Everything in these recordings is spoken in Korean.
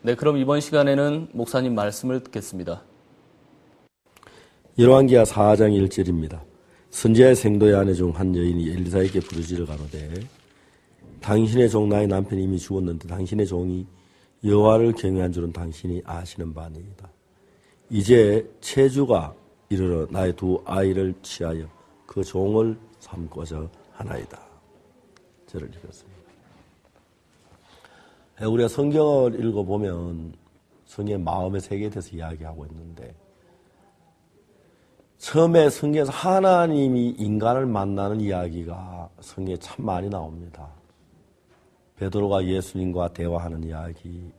네, 그럼 이번 시간에는 목사님 말씀을 듣겠습니다. 열왕기하 4장 1절입니다. 선지자의 생도의 아내 중 한 여인이 엘리사에게 부르짖어 가로되 당신의 종 나의 남편이 이미 죽었는데 당신의 종이 여호와를 경외한 줄은 당신이 아시는 바니이다. 이제 체주가 이르러 나의 두 아이를 취하여 그 종을 삼고자 하나이다. 저를 읽었습니다. 우리가 성경을 읽어보면 성경의 마음의 세계에 대해서 이야기하고 있는데 처음에 성경에서 하나님이 인간을 만나는 이야기가 성경에 참 많이 나옵니다. 베드로가 예수님과 대화하는 이야기,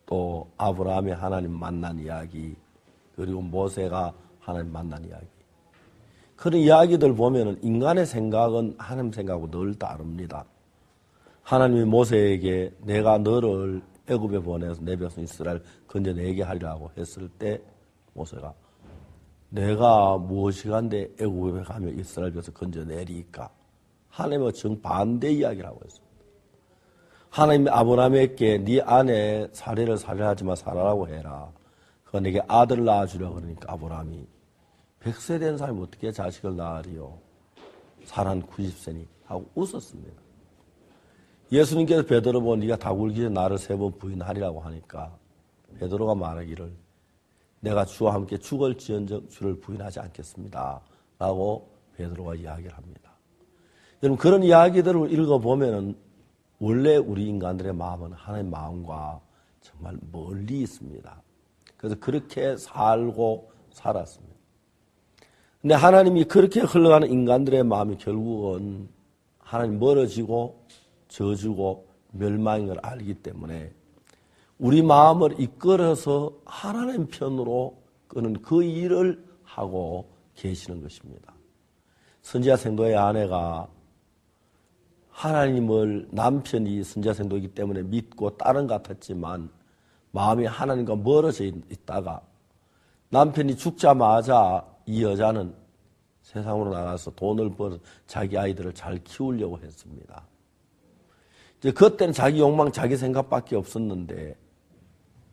또 아브라함이 하나님 만난 이야기, 그리고 모세가 하나님 만난 이야기. 그런 이야기들 보면은 인간의 생각은 하나님 생각하고 늘 다릅니다. 하나님이 모세에게 내가 너를 애굽에 보내서 내 백성 이스라엘 건져내게 하리라고 했을 때 모세가 내가 무엇이간데 애굽에 가면 이스라엘 백성 건져내리까? 하나님과 정반대 이야기를 하고 있습니다. 하나님이 아브라함에게 네 아내 사례를 살해하지마 살아라고 해라. 그가 내게 아들을 낳아주려고 그러니까 아브라함이 100세 된 사람이 어떻게 자식을 낳으리요? 사람 90세니 하고 웃었습니다. 예수님께서 베드로 보고 네가 다굴기 전에 나를 3번 부인하리라고 하니까 베드로가 말하기를 내가 주와 함께 죽을지언정 주를 부인하지 않겠습니다. 라고 베드로가 이야기를 합니다. 여러분 그런 이야기들을 읽어보면은 원래 우리 인간들의 마음은 하나님의 마음과 정말 멀리 있습니다. 그래서 그렇게 살고 살았습니다. 근데 하나님이 그렇게 흘러가는 인간들의 마음이 결국은 하나님 멀어지고 저주고 멸망인 걸 알기 때문에 우리 마음을 이끌어서 하나님 편으로 끄는 그 일을 하고 계시는 것입니다. 선지자 생도의 아내가 하나님을 남편이 선지자 생도이기 때문에 믿고 딸은 같았지만 마음이 하나님과 멀어져 있다가 남편이 죽자마자 이 여자는 세상으로 나가서 돈을 벌어서 자기 아이들을 잘 키우려고 했습니다. 이제 그때는 자기 욕망, 자기 생각밖에 없었는데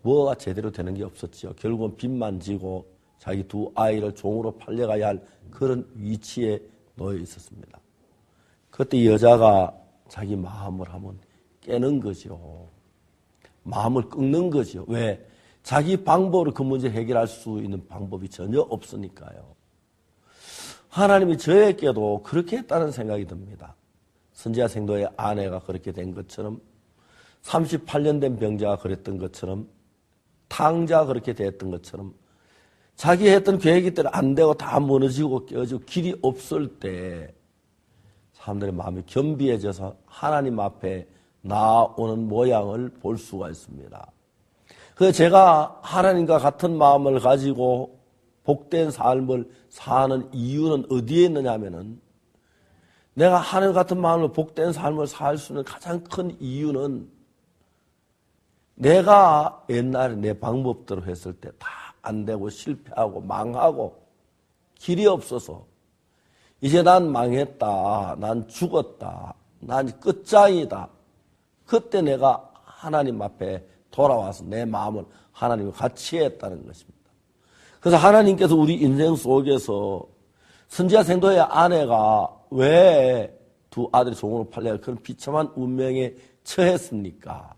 뭐가 제대로 되는 게 없었죠. 결국은 빚만 지고 자기 두 아이를 종으로 팔려가야 할 그런 위치에 놓여 있었습니다. 그때 이 여자가 자기 마음을 한번 깨는 거죠. 마음을 꺾는 거죠. 왜? 자기 방법으로 그 문제를 해결할 수 있는 방법이 전혀 없으니까요. 하나님이 저에게도 그렇게 했다는 생각이 듭니다. 선지자 생도의 아내가 그렇게 된 것처럼 38년 된 병자가 그랬던 것처럼 탕자가 그렇게 됐던 것처럼 자기 했던 계획이 때는 안 되고 다 무너지고 깨어지고 길이 없을 때 사람들의 마음이 겸비해져서 하나님 앞에 나오는 모양을 볼 수가 있습니다. 그래서 제가 하나님과 같은 마음을 가지고 복된 삶을 사는 이유는 어디에 있느냐 하면은 내가 하나님 같은 마음으로 복된 삶을 살 수 있는 가장 큰 이유는 내가 옛날에 내 방법대로 했을 때 다 안 되고 실패하고 망하고 길이 없어서 이제 난 망했다, 난 죽었다, 난 끝장이다. 그때 내가 하나님 앞에 돌아와서 내 마음을 하나님과 같이 했다는 것입니다. 그래서 하나님께서 우리 인생 속에서 선지자 생도의 아내가 왜 두 아들이 종으로 팔려 그런 비참한 운명에 처했습니까?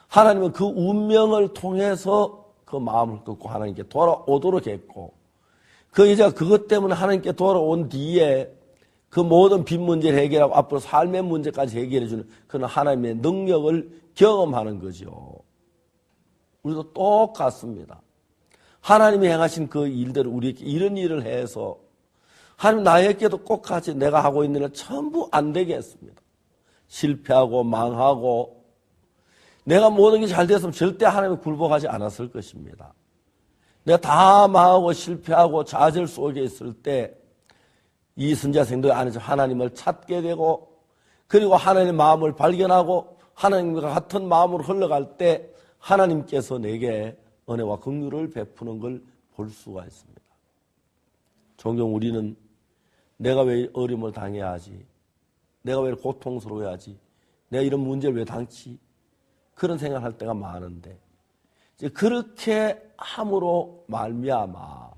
하나님은 그 운명을 통해서 그 마음을 꺾고 하나님께 돌아오도록 했고 그 여자가 그것 때문에 하나님께 돌아온 뒤에 그 모든 빚 문제를 해결하고 앞으로 삶의 문제까지 해결해주는 그런 하나님의 능력을 경험하는 거죠. 우리도 똑같습니다. 하나님이 행하신 그 일들을 우리에게 이런 일을 해서 하나님 나에게도 꼭 같이 내가 하고 있는 일 전부 안 되게 했습니다. 실패하고 망하고 내가 모든 게 잘 됐으면 절대 하나님을 굴복하지 않았을 것입니다. 내가 다 망하고 실패하고 좌절 속에 있을 때 이 선지자 생도의 안에서 하나님을 찾게 되고 그리고 하나님의 마음을 발견하고 하나님과 같은 마음으로 흘러갈 때 하나님께서 내게 은혜와 긍휼을 베푸는 걸 볼 수가 있습니다. 종종 우리는 내가 왜 어려움을 당해야 하지? 내가 왜 고통스러워야 하지? 내가 이런 문제를 왜 당치? 그런 생각할 때가 많은데 이제 그렇게 함으로 말미암아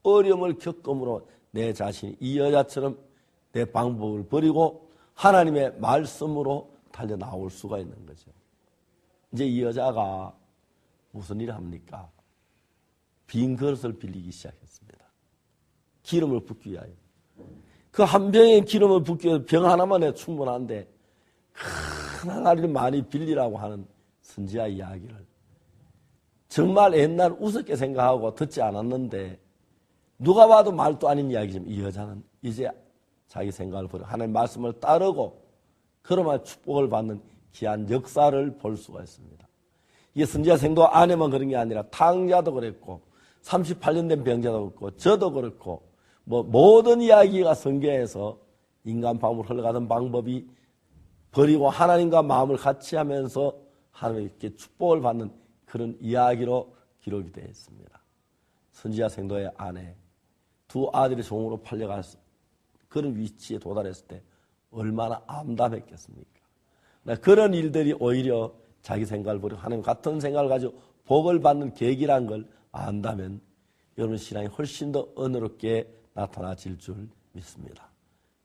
어려움을 겪음으로 내 자신이 이 여자처럼 내 방법을 버리고 하나님의 말씀으로 달려 나올 수가 있는 거죠. 이제 이 여자가 무슨 일을 합니까? 빈 그릇을 빌리기 시작했습니다. 기름을 붓기 위하여. 그 한 병의 기름을 붓기 위해서 병 하나만 해도 충분한데 큰 항아리를 많이 빌리라고 하는 선지자 이야기를 정말 옛날 우습게 생각하고 듣지 않았는데 누가 봐도 말도 아닌 이야기지만 이 여자는 이제 자기 생각을 버리고 하나님의 말씀을 따르고 그러면 축복을 받는 귀한 역사를 볼 수가 있습니다. 이게 선지자 생도 아내만 그런 게 아니라 탕자도 그랬고 38년 된 병자도 그렇고 저도 그렇고 모든 이야기가 성경에서 인간 방법으로 흘러가던 방법이 버리고 하나님과 마음을 같이 하면서 하나님께 축복을 받는 그런 이야기로 기록이 되어 있습니다. 선지자 생도의 아내, 두 아들이 종으로 팔려갈 그런 위치에 도달했을 때 얼마나 암담했겠습니까? 그런 일들이 오히려 자기 생각을 버리고 하나님 같은 생각을 가지고 복을 받는 계기란 걸 안다면 여러분 신앙이 훨씬 더 은혜롭게 나타나질 줄 믿습니다.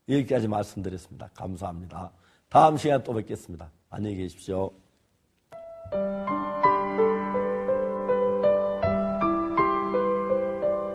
여기까지 말씀드렸습니다. 감사합니다. 다음 시간에 또 뵙겠습니다. 안녕히 계십시오.